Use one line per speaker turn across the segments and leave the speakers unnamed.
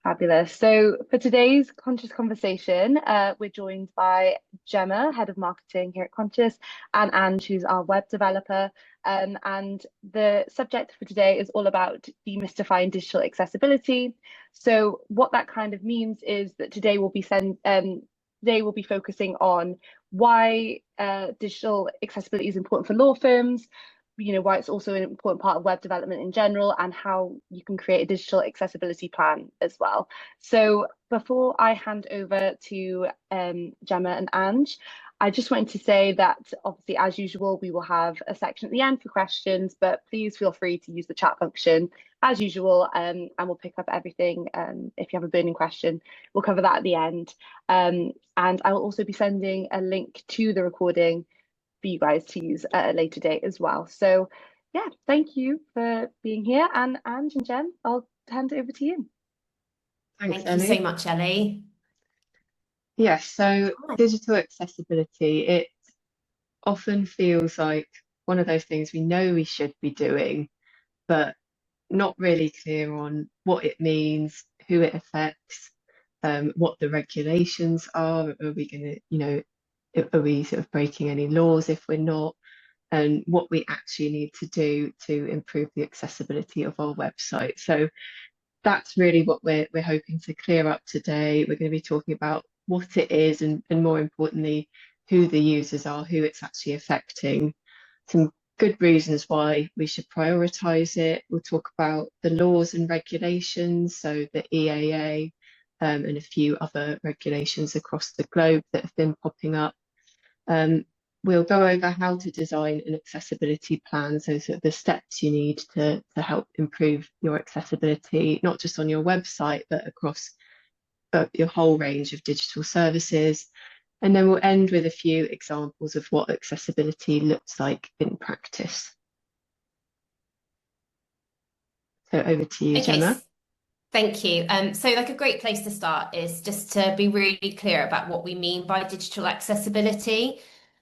Fabulous. So for today's Conscious Conversation, we're joined by Gemma, Head of Marketing here at Conscious, and Ange, who's our web developer. And the subject for today is all about demystifying digital accessibility. So what that kind of means is that today we'll be focusing on why digital accessibility is important for law firms, why it's also an important part of web development in general, and how you can create a digital accessibility plan as well. So before I hand over to Gemma and Ange, I just wanted to say that obviously, as usual, we will have a section at the end for questions, but please feel free to use the chat function as usual, and we'll pick up everything. If you have a burning question, we'll cover that at the end. And I will also be sending a link to the recording for you guys to use at a later date as well. So yeah, thank you for being here. And Ange and Jen, I'll hand it over to you.
Thanks, Thank you so much, Ellie.
Yes, so digital accessibility, it often feels like one of those things we know we should be doing, but not really clear on what it means, who it affects, what the regulations are. Are we going to, are we sort of breaking any laws if we're not? And what we actually need to do to improve the accessibility of our website. So that's really what we're hoping to clear up today. We're going to be talking about what it is and more importantly, who the users are, who it's actually affecting, some good reasons why we should prioritise it. We'll talk about the laws and regulations, so the EAA and a few other regulations across the globe that have been popping up. We'll go over how to design an accessibility plan, so sort of the steps you need to help improve your accessibility, not just on your website, but across your whole range of digital services. And then we'll end with a few examples of what accessibility looks like in practice. So over to you, Gemma.
Thank you. So like a great place to start is just to be really clear about what we mean by digital accessibility.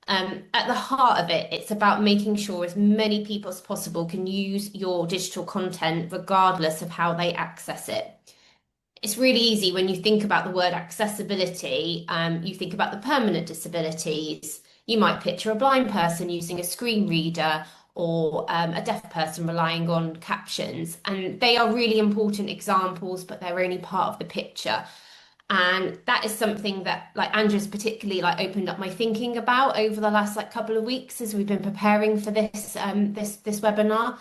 At the heart of it, it's about making sure as many people as possible can use your digital content regardless of how they access it. It's really easy when you think about the word accessibility, you think about the permanent disabilities. You might picture a blind person using a screen reader or a deaf person relying on captions. And they are really important examples, but they're only part of the picture. And that is something that Andrew's particularly opened up my thinking about over the last couple of weeks as we've been preparing for this this webinar.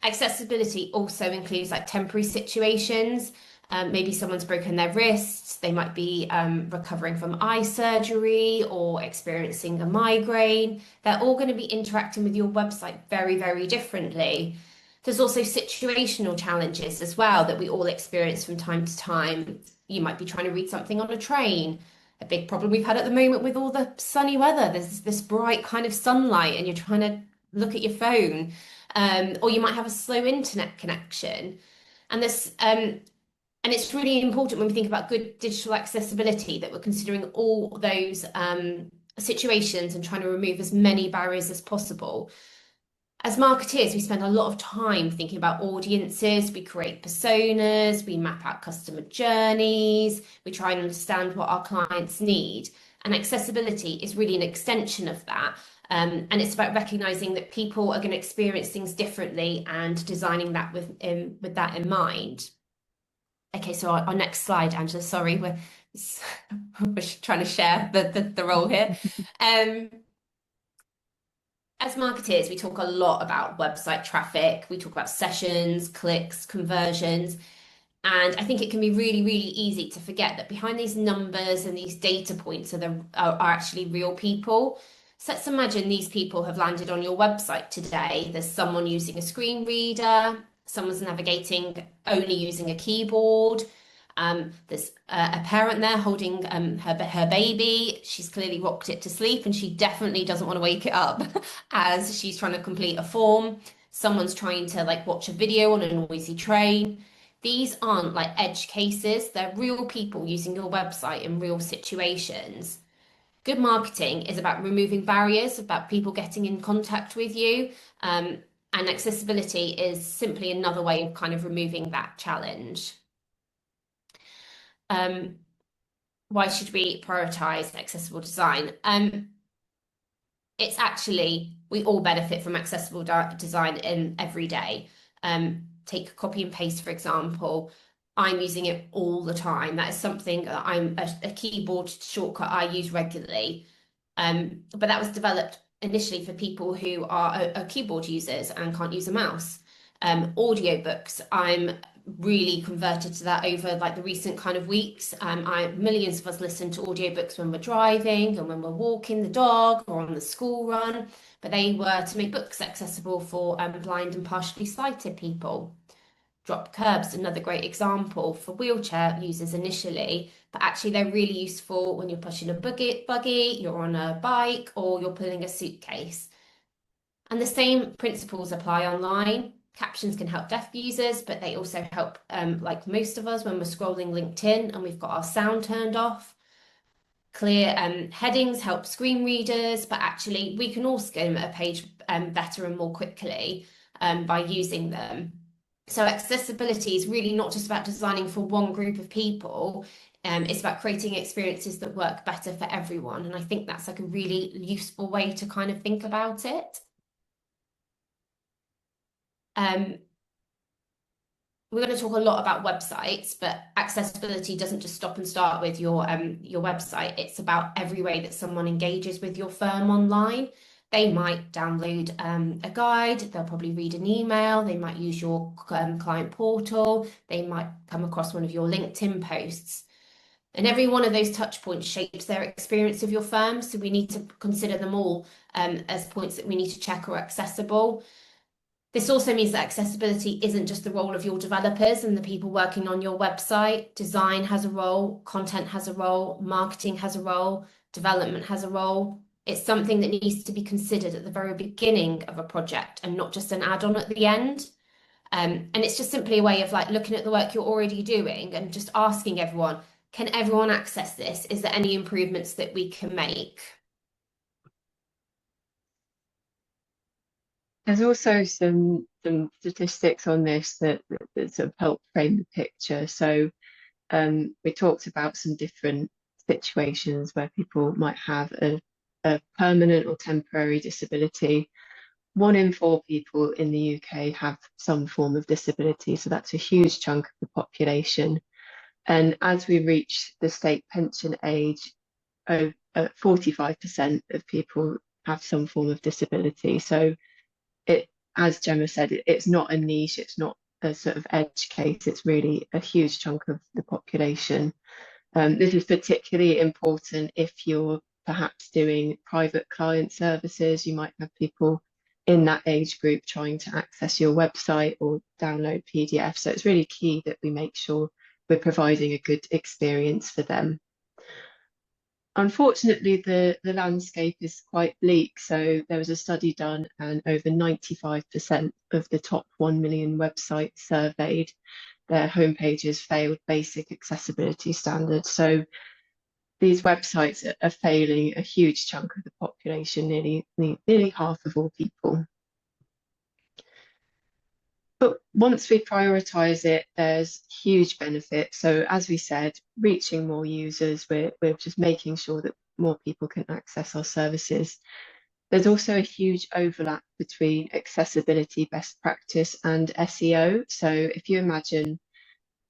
Accessibility also includes temporary situations. Maybe someone's broken their wrists, they might be recovering from eye surgery or experiencing a migraine. They're all going to be interacting with your website very, very differently. There's also situational challenges as well that we all experience from time to time. You might be trying to read something on a train. A big problem we've had at the moment with all the sunny weather. There's this bright kind of sunlight and you're trying to look at your phone. Or you might have a slow internet connection. And it's really important when we think about good digital accessibility that we're considering all those situations and trying to remove as many barriers as possible. As marketeers, we spend a lot of time thinking about audiences, we create personas, we map out customer journeys, we try and understand what our clients need. And accessibility is really an extension of that. And it's about recognizing that people are going to experience things differently and designing that with that in mind. Okay, so our next slide, Angela, sorry, we're trying to share the role here. As marketers, we talk a lot about website traffic, we talk about sessions, clicks, conversions, and I think it can be really, really easy to forget that behind these numbers and these data points are actually real people. So let's imagine these people have landed on your website today. There's someone using a screen reader, someone's navigating only using a keyboard. There's a parent there holding her baby. She's clearly rocked it to sleep and she definitely doesn't want to wake it up as she's trying to complete a form. Someone's trying to watch a video on a noisy train. These aren't edge cases. They're real people using your website in real situations. Good marketing is about removing barriers, about people getting in contact with you. And accessibility is simply another way of kind of removing that challenge. Why should we prioritize accessible design? It's actually, we all benefit from accessible design in every day. Take copy and paste, for example. I'm using it all the time. That is something that I'm a keyboard shortcut I use regularly. But that was developed initially for people who are keyboard users and can't use a mouse. Audiobooks, I'm really converted to that over like the recent kind of weeks. Millions of us listen to audiobooks when we're driving and when we're walking the dog or on the school run, but they were to make books accessible for blind and partially sighted people. Drop curbs, another great example for wheelchair users initially, but actually they're really useful when you're pushing a buggy, you're on a bike, or you're pulling a suitcase. And the same principles apply online. Captions can help deaf users, but they also help, like most of us, when we're scrolling LinkedIn and we've got our sound turned off. Clear headings help screen readers, but actually we can all skim a page better and more quickly by using them. So accessibility is really not just about designing for one group of people. It's about creating experiences that work better for everyone. And I think that's like a really useful way to kind of think about it. We're going to talk a lot about websites, but accessibility doesn't just stop and start with your website. It's about every way that someone engages with your firm online. They might download a guide, they'll probably read an email, they might use your client portal, they might come across one of your LinkedIn posts. And every one of those touch points shapes their experience of your firm. So we need to consider them all as points that we need to check are accessible. This also means that accessibility isn't just the role of your developers and the people working on your website. Design has a role, content has a role, marketing has a role, development has a role. It's something that needs to be considered at the very beginning of a project and not just an add-on at the end. And it's just simply a way of like looking at the work you're already doing and just asking everyone, can everyone access this? Is there any improvements that we can make?
There's also some statistics on this that sort of help frame the picture. So we talked about some different situations where people might have a permanent or temporary disability. 1 in 4 people in the UK have some form of disability, so that's a huge chunk of the population. And as we reach the state pension age, 45% of people have some form of disability. So it, as Gemma said, it's not a niche, it's not a sort of edge case, it's really a huge chunk of the population. This is particularly important if you're perhaps doing private client services. You might have people in that age group trying to access your website or download PDFs. So it's really key that we make sure we're providing a good experience for them. Unfortunately, the landscape is quite bleak. So there was a study done and over 95% of the top 1 million websites surveyed, their homepages failed basic accessibility standards. So these websites are failing a huge chunk of the population, nearly half of all people. But once we prioritize it, there's huge benefit. So as we said, reaching more users, we're just making sure that more people can access our services. There's also a huge overlap between accessibility best practice and SEO. So if you imagine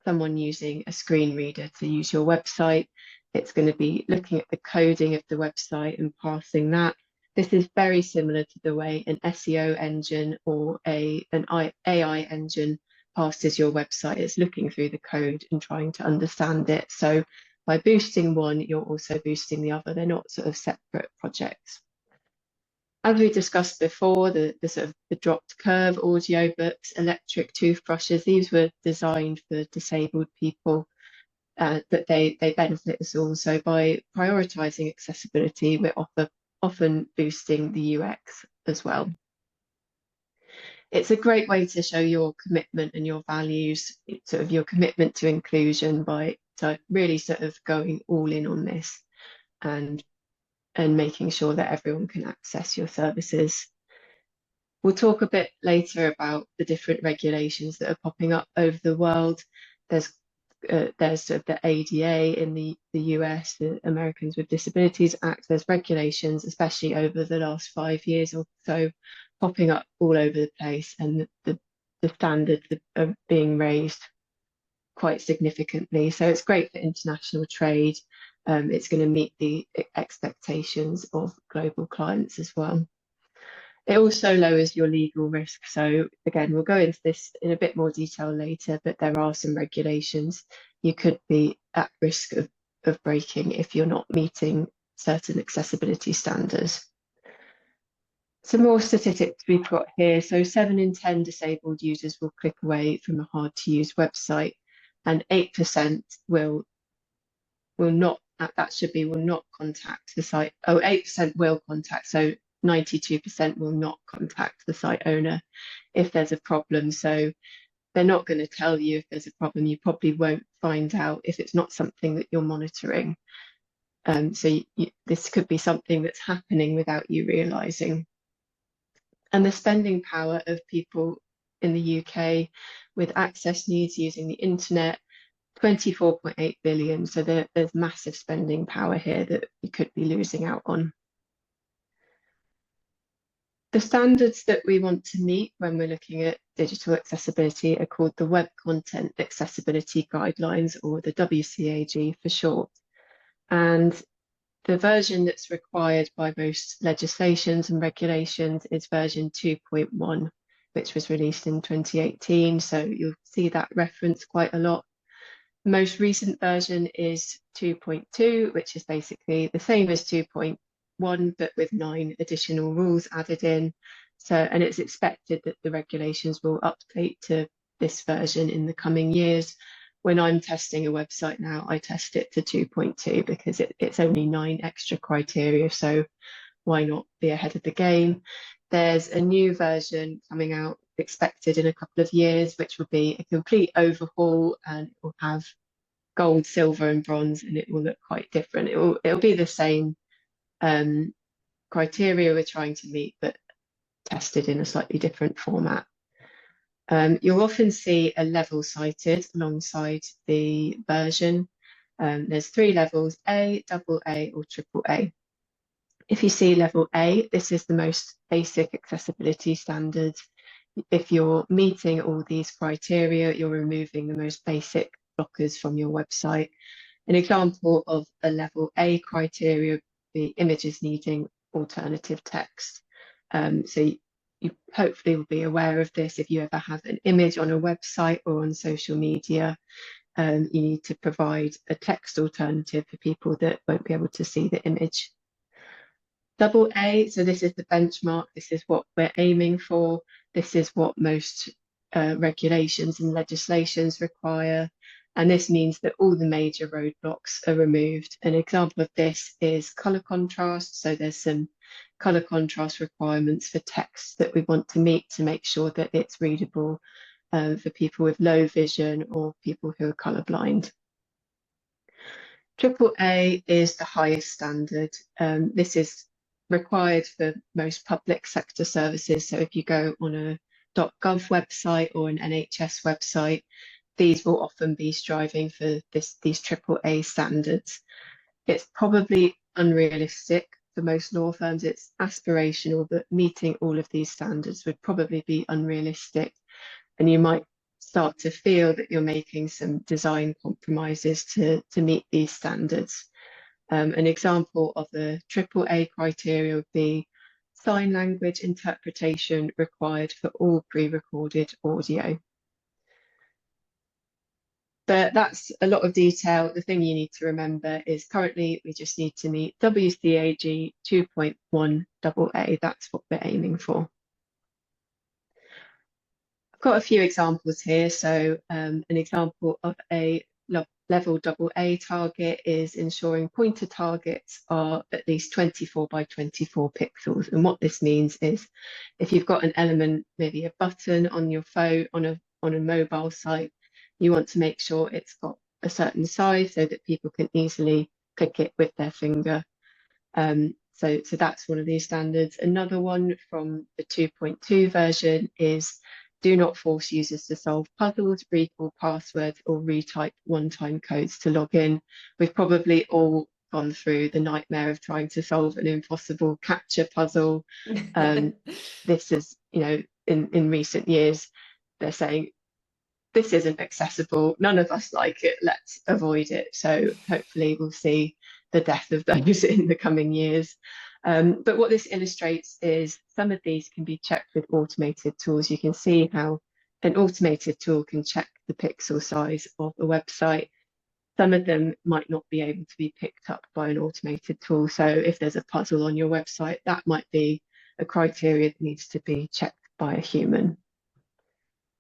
someone using a screen reader to use your website, it's going to be looking at the coding of the website and parsing that. This is very similar to the way an SEO engine or an AI engine passes your website. It's looking through the code and trying to understand it. So by boosting one, you're also boosting the other. They're not sort of separate projects. As we discussed before, the sort of the dropped curve audiobooks, electric toothbrushes, these were designed for disabled people, that they benefit us all. So by prioritizing accessibility, we're often boosting the UX as well. It's a great way to show your commitment and your values, sort of your commitment to inclusion by really sort of going all in on this and making sure that everyone can access your services. We'll talk a bit later about the different regulations that are popping up over the world. There's there's sort of the ADA in the US, the Americans with Disabilities Act. There's regulations, especially over the last 5 years or so, popping up all over the place, and the standards are being raised quite significantly. So it's great for international trade. It's going to meet the expectations of global clients as well. It also lowers your legal risk. So again, we'll go into this in a bit more detail later, but there are some regulations you could be at risk of breaking if you're not meeting certain accessibility standards. Some more statistics we've got here. So 7 in 10 disabled users will click away from a hard to use website, and 8% will not, that should be will not contact the site. Oh, 8% will contact. So 92% will not contact the site owner if there's a problem. So they're not going to tell you if there's a problem. You probably won't find out if it's not something that you're monitoring. So this could be something that's happening without you realizing. And the spending power of people in the UK with access needs using the internet, 24.8 billion. So there's massive spending power here that you could be losing out on. The standards that we want to meet when we're looking at digital accessibility are called the Web Content Accessibility Guidelines, or the WCAG for short. And the version that's required by most legislations and regulations is version 2.1, which was released in 2018. So you'll see that reference quite a lot. The most recent version is 2.2, which is basically the same as 2.1, but with 9 additional rules added in. So, and it's expected that the regulations will update to this version in the coming years. When I'm testing a website now, I test it to 2.2 because it's only 9 extra criteria. So why not be ahead of the game? There's a new version coming out expected in a couple of years, which will be a complete overhaul, and it will have gold, silver and bronze, and it will look quite different. It'll be the same criteria we're trying to meet, but tested in a slightly different format. You'll often see a level cited alongside the version. There's 3 levels: A, double A or triple A. If you see level A, this is the most basic accessibility standard. If you're meeting all these criteria, you're removing the most basic blockers from your website. An example of a level A criteria would be images needing alternative text. So you hopefully will be aware of this. If you ever have an image on a website or on social media, you need to provide a text alternative for people that won't be able to see the image. Double A, so this is the benchmark. This is what we're aiming for. This is what most regulations and legislations require. And this means that all the major roadblocks are removed. An example of this is color contrast. So there's some color contrast requirements for text that we want to meet to make sure that it's readable for people with low vision or people who are colorblind. Triple A is the highest standard. This is required for most public sector services. So if you go on a .gov website or an NHS website, these will often be striving for these triple A standards. It's probably unrealistic for most law firms. It's aspirational, but meeting all of these standards would probably be unrealistic. And you might start to feel that you're making some design compromises to meet these standards. An example of the triple A criteria would be sign language interpretation required for all pre-recorded audio. But that's a lot of detail. The thing you need to remember is currently we just need to meet WCAG 2.1 AA. That's what we're aiming for. I've got a few examples here. So an example of a level AA target is ensuring pointer targets are at least 24 by 24 pixels. And what this means is if you've got an element, maybe a button on your phone, on a mobile site, you want to make sure it's got a certain size so that people can easily click it with their finger. So that's one of these standards. Another one from the 2.2 version is Do not force users to solve puzzles, recall passwords, or retype one-time codes to log in. We've probably all gone through the nightmare of trying to solve an impossible captcha puzzle. This is, in recent years, they're saying this isn't accessible. None of us like it. Let's avoid it. So hopefully we'll see the death of those in the coming years. But what this illustrates is some of these can be checked with automated tools. You can see how an automated tool can check the pixel size of a website. Some of them might not be able to be picked up by an automated tool. So if there's a puzzle on your website, that might be a criteria that needs to be checked by a human.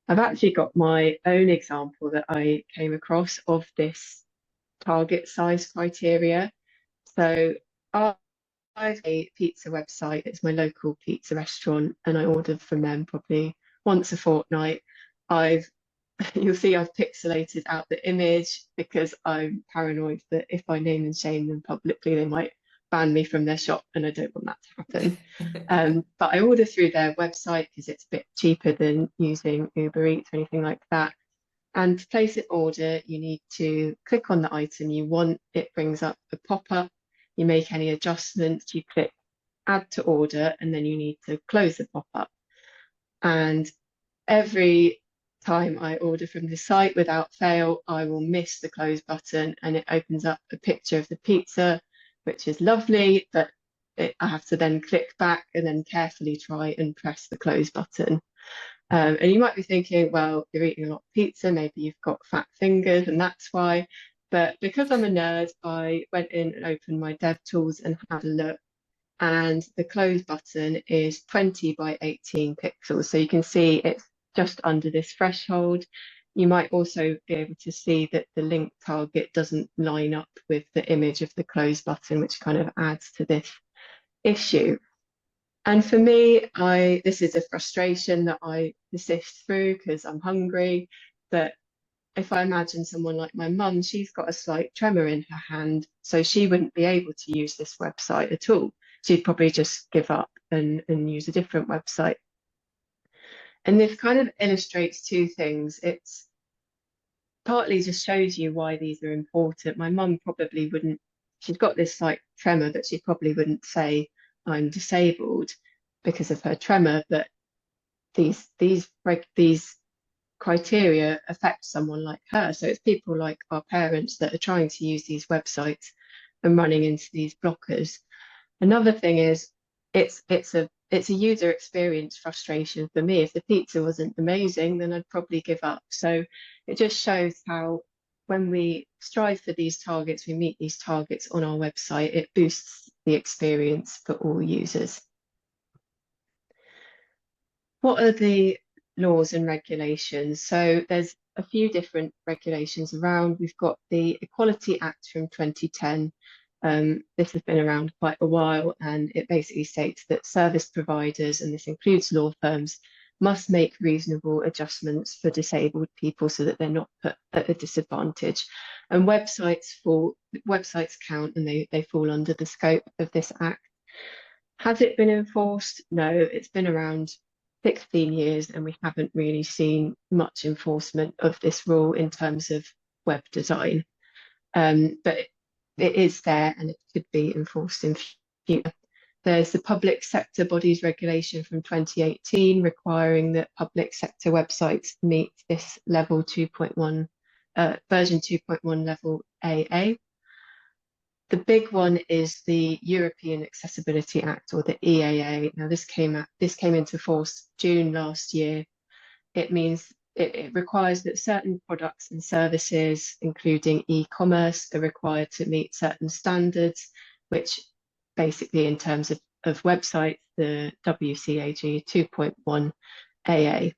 I've actually got my own example that I came across of this target size criteria. So I have a pizza website. It's my local pizza restaurant, and I order from them probably once a fortnight. You'll see I've pixelated out the image because I'm paranoid that if I name and shame them publicly, they might ban me from their shop, and I don't want that to happen. But I order through their website because it's a bit cheaper than using Uber Eats or anything like that. And to place an order, you need to click on the item you want. It brings up a pop-up. You make any adjustments, you click add to order, and then you need to close the pop-up. And every time I order from the site, without fail, I will miss the close button, and it opens up a picture of the pizza, which is lovely, but I have to then click back and then carefully try and press the close button. And you might be thinking, well, you're eating a lot of pizza, maybe you've got fat fingers and that's why. But because I'm a nerd, I went in and opened my dev tools and had a look. And the close button is 20 by 18 pixels. So you can see it's just under this threshold. You might also be able to see that the link target doesn't line up with the image of the close button, which kind of adds to this issue. And for me, this is a frustration that I persist through because I'm hungry. But if I imagine someone like my mum, she's got a slight tremor in her hand, so she wouldn't be able to use this website at all. She'd probably just give up and use a different website. And this kind of illustrates two things. It's partly just shows you why these are important. My mum probably wouldn't, she's got this like tremor, but she probably wouldn't say I'm disabled because of her tremor, but these criteria affect someone like her. So it's people like our parents that are trying to use these websites and running into these blockers. Another thing is it's a user experience frustration for me. If the pizza wasn't amazing, then I'd probably give up. So it just shows how when we strive for these targets, we meet these targets on our website, it boosts the experience for all users. What are the laws and regulations? So there's a few different regulations around. We've got the Equality Act from 2010. This has been around quite a while, and it basically states that service providers, and this includes law firms, must make reasonable adjustments for disabled people so that they're not put at a disadvantage. And websites count, and they fall under the scope of this act. Has it been enforced? No, it's been around 16 years and we haven't really seen much enforcement of this rule in terms of web design. But it is there and it could be enforced in future. There's the Public Sector Bodies Regulation from 2018 requiring that public sector websites meet this level 2.1, version 2.1 level AA. The big one is the European Accessibility Act, or the EAA. Now, this came into force June last year. It means it requires that certain products and services, including e-commerce, are required to meet certain standards, which basically, in terms of websites, the WCAG 2.1 AA.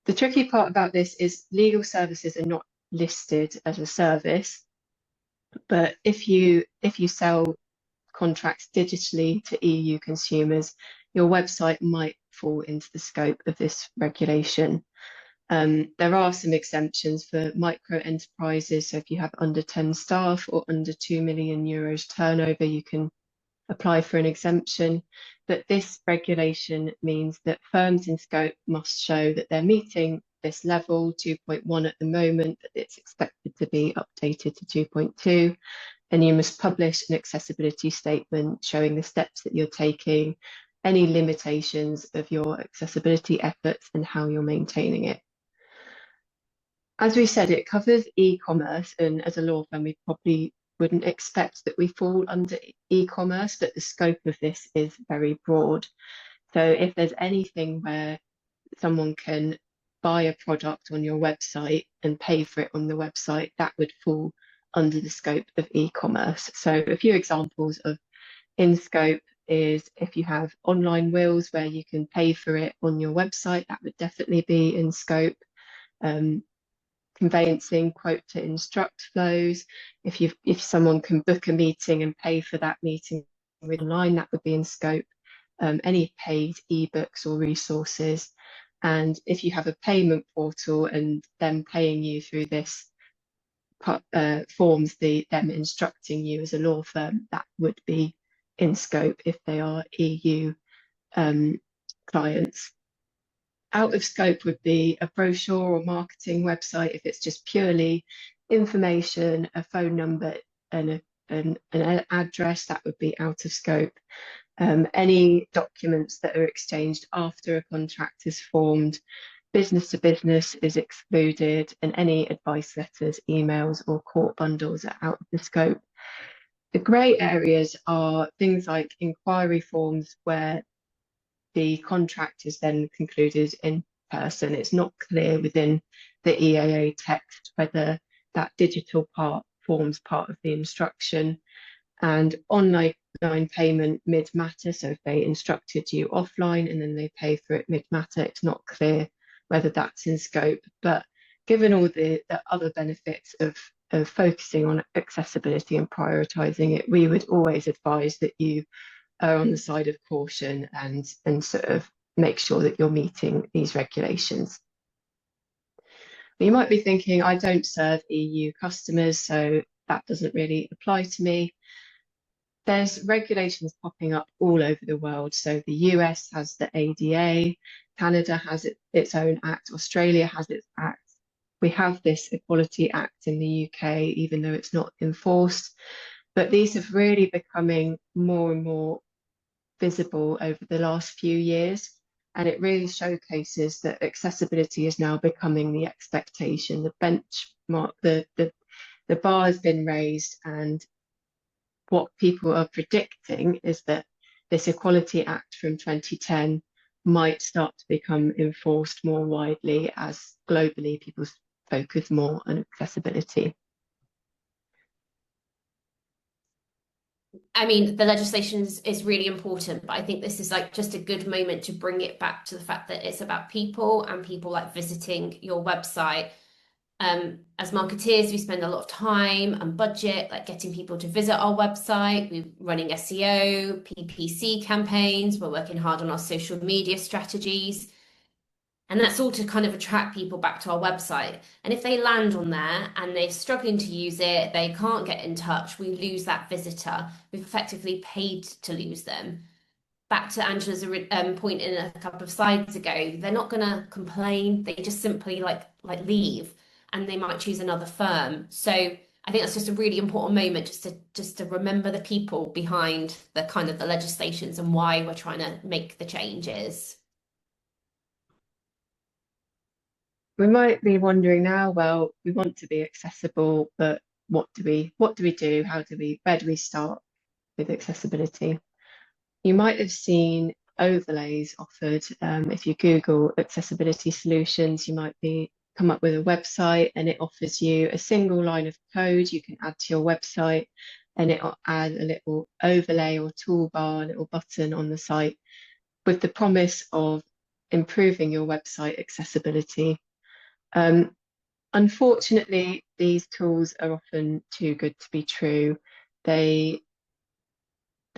The tricky part about this is legal services are not listed as a service. But if you sell contracts digitally to EU consumers, your website might fall into the scope of this regulation. There are some exemptions for micro enterprises. So if you have under 10 staff or under 2 million euros turnover, you can apply for an exemption. but this regulation means that firms in scope must show that they're meeting this level, 2.1 at the moment, but it's expected to be updated to 2.2. And you must publish an accessibility statement showing the steps that you're taking, any limitations of your accessibility efforts, and how you're maintaining it. As we said, it covers e-commerce, and as a law firm, we probably wouldn't expect that we fall under e-commerce, but the scope of this is very broad. So if there's anything where someone can buy a product on your website and pay for it on the website, that would fall under the scope of e-commerce. So a few examples of in scope is if you have online wills where you can pay for it on your website, that would definitely be in scope. Conveyancing quote to instruct flows. If someone can book a meeting and pay for that meeting online, that would be in scope. Any paid ebooks or resources. And if you have a payment portal and them paying you through this forms them instructing you as a law firm, that would be in scope if they are EU clients. Out of scope would be a brochure or marketing website if it's just purely information, a phone number, and an address, that would be out of scope. Any documents that are exchanged after a contract is formed, business to business is excluded, and any advice letters, emails, or court bundles are out of the scope. The grey areas are things like inquiry forms where the contract is then concluded in person. It's not clear within the EAA text whether that digital part forms part of the instruction. And online payment mid-matter, so if they instructed you offline and then they pay for it mid-matter, it's not clear whether that's in scope. But given all the other benefits of focusing on accessibility and prioritising it, we would always advise that you are on the side of caution and sort of make sure that you're meeting these regulations. You might be thinking, I don't serve EU customers, so that doesn't really apply to me. There's regulations popping up all over the world. So the US has the ADA, Canada has its own act, Australia has its act. We have this Equality Act in the UK, even though it's not enforced. But these have really becoming more and more visible over the last few years. And it really showcases that accessibility is now becoming the expectation, the benchmark, the bar has been raised, and what people are predicting is that this Equality Act from 2010 might start to become enforced more widely as globally people focus more on accessibility.
I mean, the legislation is really important, but I think this is like just a good moment to bring it back to the fact that it's about people and people like visiting your website. As marketeers, we spend a lot of time and budget like getting people to visit our website. We're running SEO, PPC campaigns. We're working hard on our social media strategies. And that's all to kind of attract people back to our website. And if they land on there and they're struggling to use it, they can't get in touch, we lose that visitor. We've effectively paid to lose them. Back to Angela's point in a couple of slides ago, they're not going to complain. They just simply like leave, and they might choose another firm. So I think that's just a really important moment just to remember the people behind the kind of the legislations and why we're trying to make the changes.
We might be wondering now, well, we want to be accessible, but what do we do? Where do we start with accessibility? You might have seen overlays offered. If you Google accessibility solutions, you might come up with a website and it offers you a single line of code you can add to your website, and it'll add a little overlay or toolbar, a little button on the site with the promise of improving your website accessibility. Unfortunately, these tools are often too good to be true. They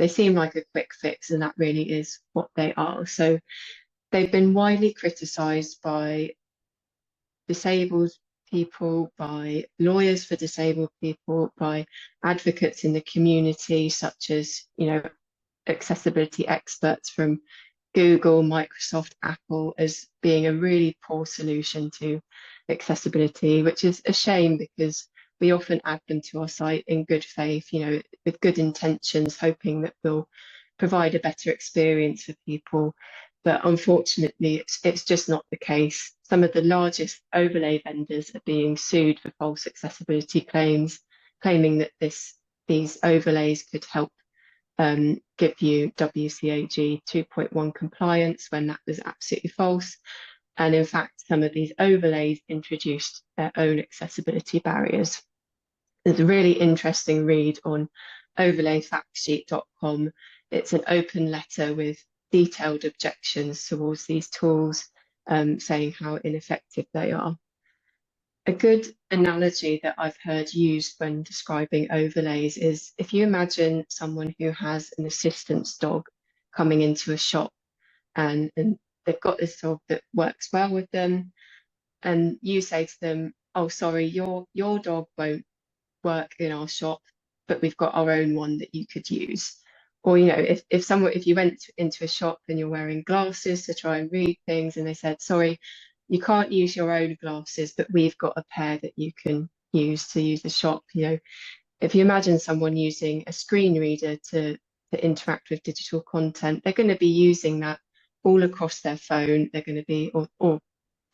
seem like a quick fix, and that really is what they are. So they've been widely criticised by disabled people, by lawyers for disabled people, by advocates in the community, such as, accessibility experts from Google, Microsoft, Apple as being a really poor solution to accessibility, which is a shame because we often add them to our site in good faith, with good intentions, hoping that we'll provide a better experience for people. But unfortunately, it's just not the case. Some of the largest overlay vendors are being sued for false accessibility claims, claiming that these overlays could help give you WCAG 2.1 compliance when that was absolutely false. And in fact, some of these overlays introduced their own accessibility barriers. There's a really interesting read on overlayfactsheet.com. It's an open letter with detailed objections towards these tools, saying how ineffective they are. A good analogy that I've heard used when describing overlays is if you imagine someone who has an assistance dog coming into a shop and they've got this dog that works well with them, and you say to them, "Oh, sorry, your dog won't work in our shop, but we've got our own one that you could use." Or, if you went into a shop and you're wearing glasses to try and read things, and they said, "Sorry, you can't use your own glasses, but we've got a pair that you can use to use the shop." If you imagine someone using a screen reader to interact with digital content, they're going to be using that all across their phone. They're going to be, or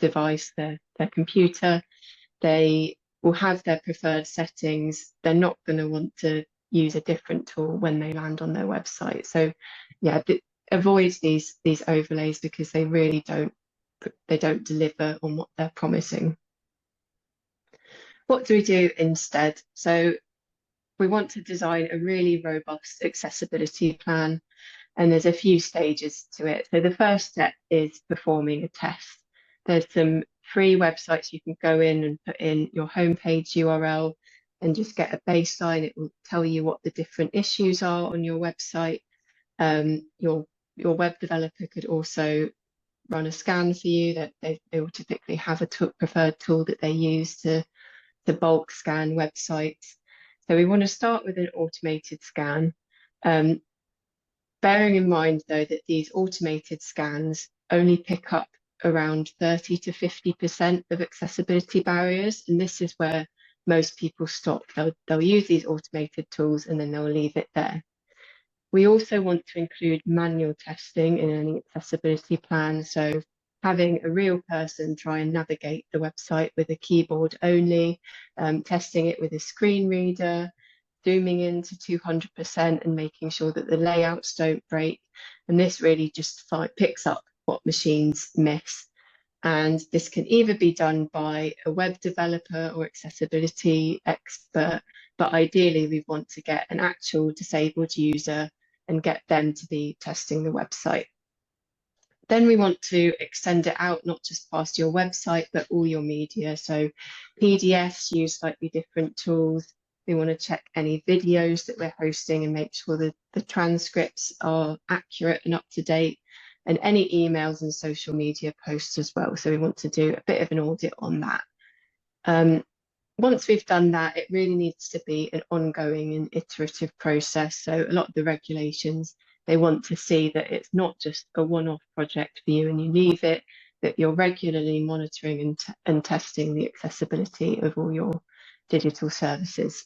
device, their computer. They will have their preferred settings. They're not going to want to use a different tool when they land on their website. So yeah, avoid these overlays because they really don't deliver on what they're promising. What do we do instead? So we want to design a really robust accessibility plan, and there's a few stages to it. So the first step is performing a test. There's some free websites you can go in and put in your homepage URL and just get a baseline. It will tell you what the different issues are on your website. Your web developer could also run a scan for you. That they will typically have a preferred tool that they use to bulk scan websites. So we want to start with an automated scan. Bearing in mind, though, that these automated scans only pick up around 30 to 50% of accessibility barriers, and this is where most people stop. They'll use these automated tools and then they'll leave it there. We also want to include manual testing in any accessibility plan, so having a real person try and navigate the website with a keyboard only, testing it with a screen reader, zooming in to 200% and making sure that the layouts don't break. And this really just picks up what machines miss. And this can either be done by a web developer or accessibility expert, but ideally we want to get an actual disabled user and get them to be testing the website. Then we want to extend it out, not just past your website, but all your media. So PDFs use slightly different tools. We want to check any videos that we're hosting and make sure that the transcripts are accurate and up to date, and any emails and social media posts as well. So we want to do a bit of an audit on that. Once we've done that, it really needs to be an ongoing and iterative process. So a lot of the regulations, they want to see that it's not just a one-off project for you and you leave it, that you're regularly monitoring and testing the accessibility of all your digital services.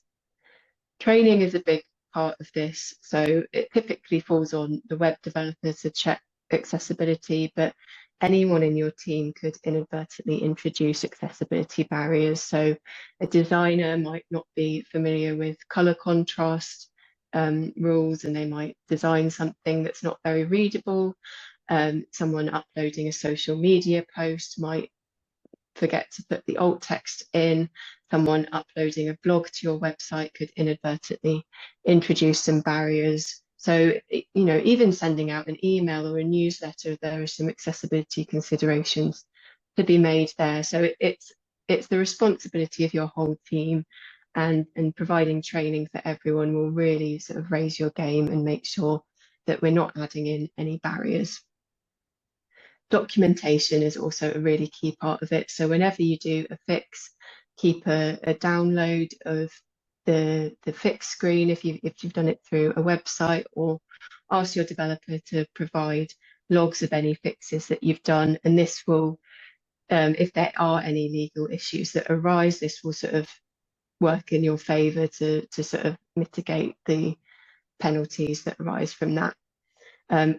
Training is a big part of this. So it typically falls on the web developer to check accessibility, but anyone in your team could inadvertently introduce accessibility barriers. So a designer might not be familiar with color contrast rules, and they might design something that's not very readable. Someone uploading a social media post might forget to put the alt text in. Someone uploading a blog to your website could inadvertently introduce some barriers. So, even sending out an email or a newsletter, there are some accessibility considerations to be made there. So it's the responsibility of your whole team, and providing training for everyone will really sort of raise your game and make sure that we're not adding in any barriers. Documentation is also a really key part of it. So whenever you do a fix, keep a download of the fix screen if you've done it through a website or ask your developer to provide logs of any fixes that you've done, and this will, if there are any legal issues that arise, this will sort of work in your favour to sort of mitigate the penalties that arise from that.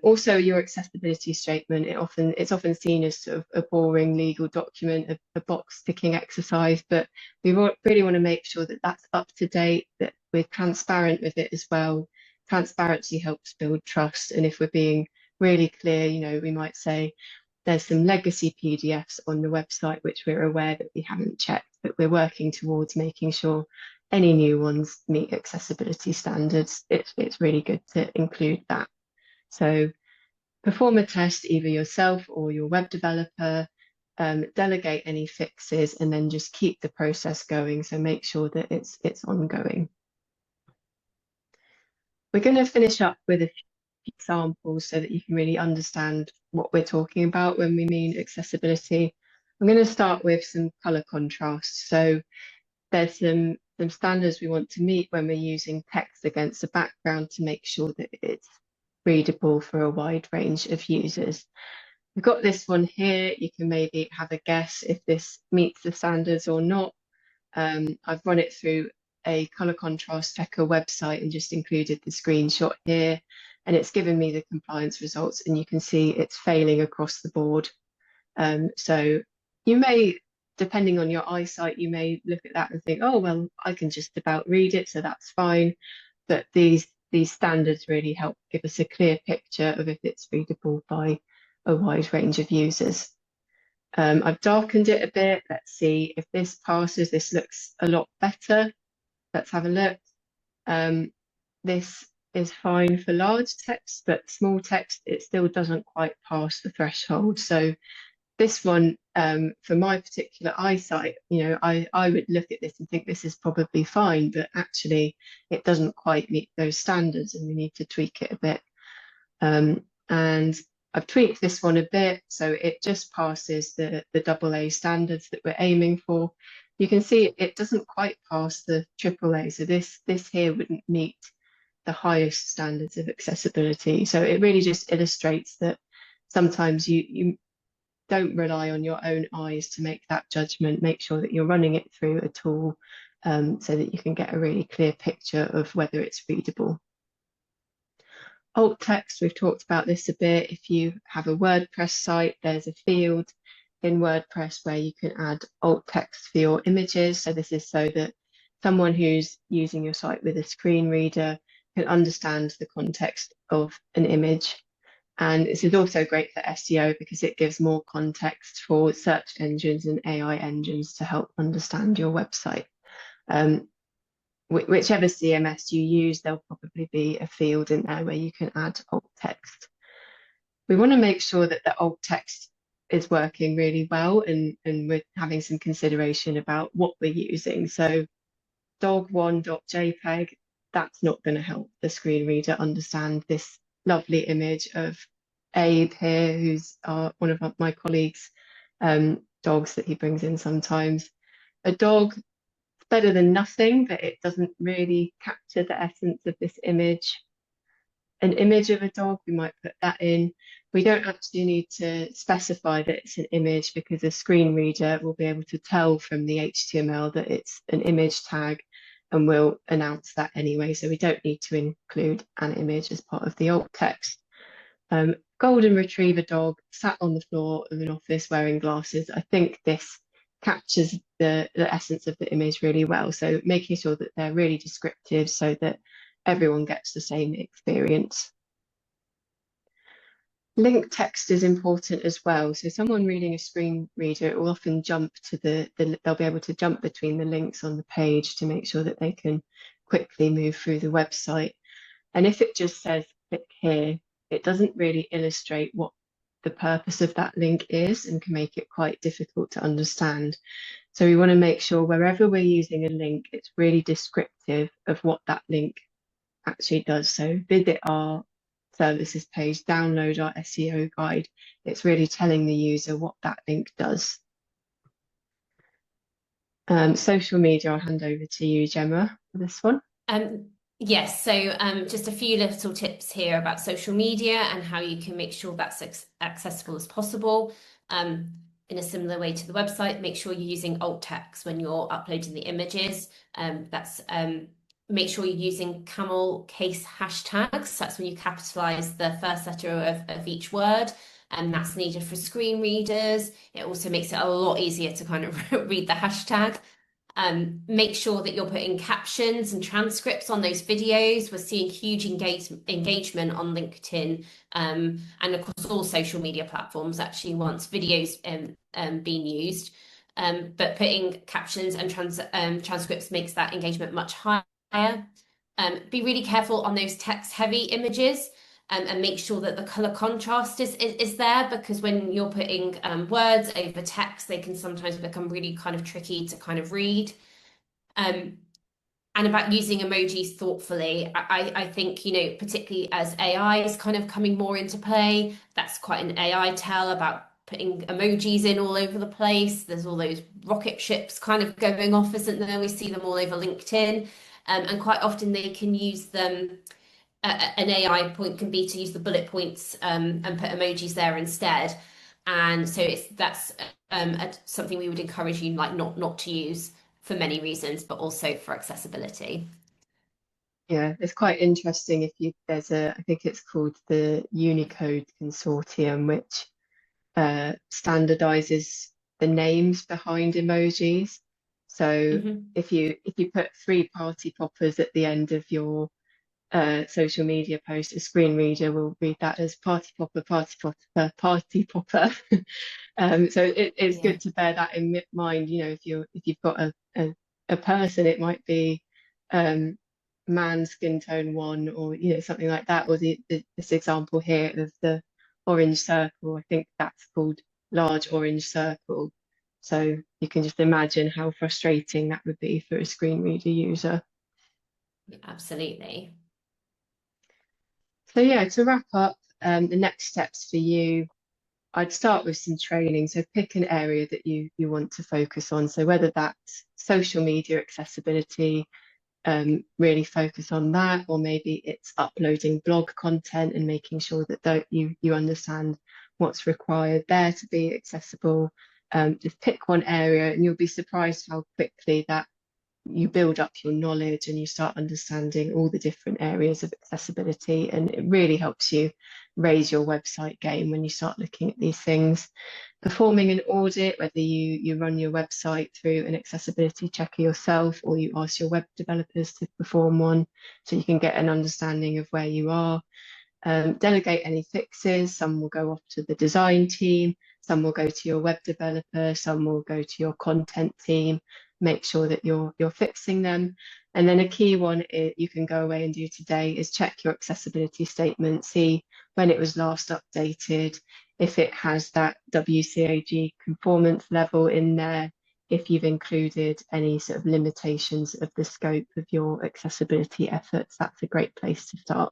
Also, your accessibility statement, it's often seen as sort of a boring legal document, a box ticking exercise, but we really want to make sure that that's up to date, that we're transparent with it as well. Transparency helps build trust, and if we're being really clear, we might say there's some legacy PDFs on the website which we're aware that we haven't checked, but we're working towards making sure any new ones meet accessibility standards. It's really good to include that. So perform a test, either yourself or your web developer, delegate any fixes, and then just keep the process going. So make sure that it's ongoing. We're going to finish up with a few examples so that you can really understand what we're talking about when we mean accessibility. I'm going to start with some color contrast. So there's some standards we want to meet when we're using text against a background to make sure that it's readable for a wide range of users. We've got this one here. You can maybe have a guess if this meets the standards or not. I've run it through a color contrast checker website and just included the screenshot here, and it's given me the compliance results, and you can see it's failing across the board. So you may, depending on your eyesight, you may look at that and think, oh, well, I can just about read it, so that's fine. But these standards really help give us a clear picture of if it's readable by a wide range of users. I've darkened it a bit. Let's see if this passes. This looks a lot better. Let's have a look. This is fine for large text, but small text, it still doesn't quite pass the threshold. So this one, for my particular eyesight, I would look at this and think this is probably fine, but actually it doesn't quite meet those standards and we need to tweak it a bit. And I've tweaked this one a bit, so it just passes the AA standards that we're aiming for. You can see it doesn't quite pass the AAA, so this here wouldn't meet the highest standards of accessibility. So it really just illustrates that sometimes you don't rely on your own eyes to make that judgment. Make sure that you're running it through a tool so that you can get a really clear picture of whether it's readable. Alt text, we've talked about this a bit. If you have a WordPress site, there's a field in WordPress where you can add alt text for your images. So this is so that someone who's using your site with a screen reader can understand the context of an image. And this is also great for SEO because it gives more context for search engines and AI engines to help understand your website. Whichever CMS you use, there'll probably be a field in there where you can add alt text. We want to make sure that the alt text is working really well, and we're having some consideration about what we're using. So dog1.jpg, that's not going to help the screen reader understand this lovely image of Abe here, who's one of my colleagues' dogs that he brings in sometimes. A dog, better than nothing, but it doesn't really capture the essence of this image. An image of a dog, we might put that in. We don't actually need to specify that it's an image because a screen reader will be able to tell from the HTML that it's an image tag and will announce that anyway. So we don't need to include an image as part of the alt text. Golden retriever dog sat on the floor of an office wearing glasses. I think this captures the essence of the image really well. So making sure that they're really descriptive so that everyone gets the same experience. Link text is important as well. So someone reading a screen reader, it will often jump to they'll be able to jump between the links on the page to make sure that they can quickly move through the website. And if it just says click here, it doesn't really illustrate what the purpose of that link is and can make it quite difficult to understand. So we want to make sure wherever we're using a link, it's really descriptive of what that link actually does. So visit our services page, download our SEO guide. It's really telling the user what that link does. Social media, I'll hand over to you, Gemma, for this one.
Yes, so just a few little tips here about social media and how you can make sure that's accessible as possible. Um, in a similar way to the website, make sure you're using alt text when you're uploading the images. That's make sure you're using camel case hashtags. That's when you capitalize the first letter of each word, and that's needed for screen readers. It also makes it a lot easier to kind of read the hashtag. Make sure that you're putting captions and transcripts on those videos. We're seeing huge engagement on LinkedIn, and across all social media platforms actually once videos being used. But putting captions and transcripts makes that engagement much higher. Be really careful on those text-heavy images. And make sure that the color contrast is there, because when you're putting words over text, they can sometimes become really kind of tricky to kind of read. Um, and about using emojis thoughtfully, I think, particularly as AI is kind of coming more into play, that's quite an AI tell about putting emojis in all over the place. There's all those rocket ships kind of going off, isn't there? We see them all over LinkedIn. And quite often they can use them an AI point can be to use the bullet points and put emojis there instead. And so that's something we would encourage you like not to use for many reasons, but also for accessibility.
Yeah, it's quite interesting if there's I think it's called the Unicode Consortium, which standardizes the names behind emojis. So
Hmm.
if you put three party poppers at the end of your social media post, a screen reader will read that as party popper, party popper, party popper. So it's
Yeah.
good to bear that in mind. If you've got a person, it might be um, man skin tone one, or something like that. Or this example here of the orange circle, I think that's called large orange circle. So you can just imagine how frustrating that would be for a screen reader user.
Absolutely.
So yeah, to wrap up, the next steps for you, I'd start with some training. So pick an area that you want to focus on. So whether that's social media accessibility, really focus on that, or maybe it's uploading blog content and making sure that you understand what's required there to be accessible. Just pick one area, and you'll be surprised how quickly that you build up your knowledge and you start understanding all the different areas of accessibility, and it really helps you raise your website game when you start looking at these things. Performing an audit, whether you run your website through an accessibility checker yourself or you ask your web developers to perform one, so you can get an understanding of where you are. Delegate any fixes. Some will go off to the design team, some will go to your web developer, some will go to your content team. Make sure that you're fixing them. And then a key one you can go away and do today is check your accessibility statement, see when it was last updated, if it has that WCAG conformance level in there, if you've included any sort of limitations of the scope of your accessibility efforts. That's a great place to start.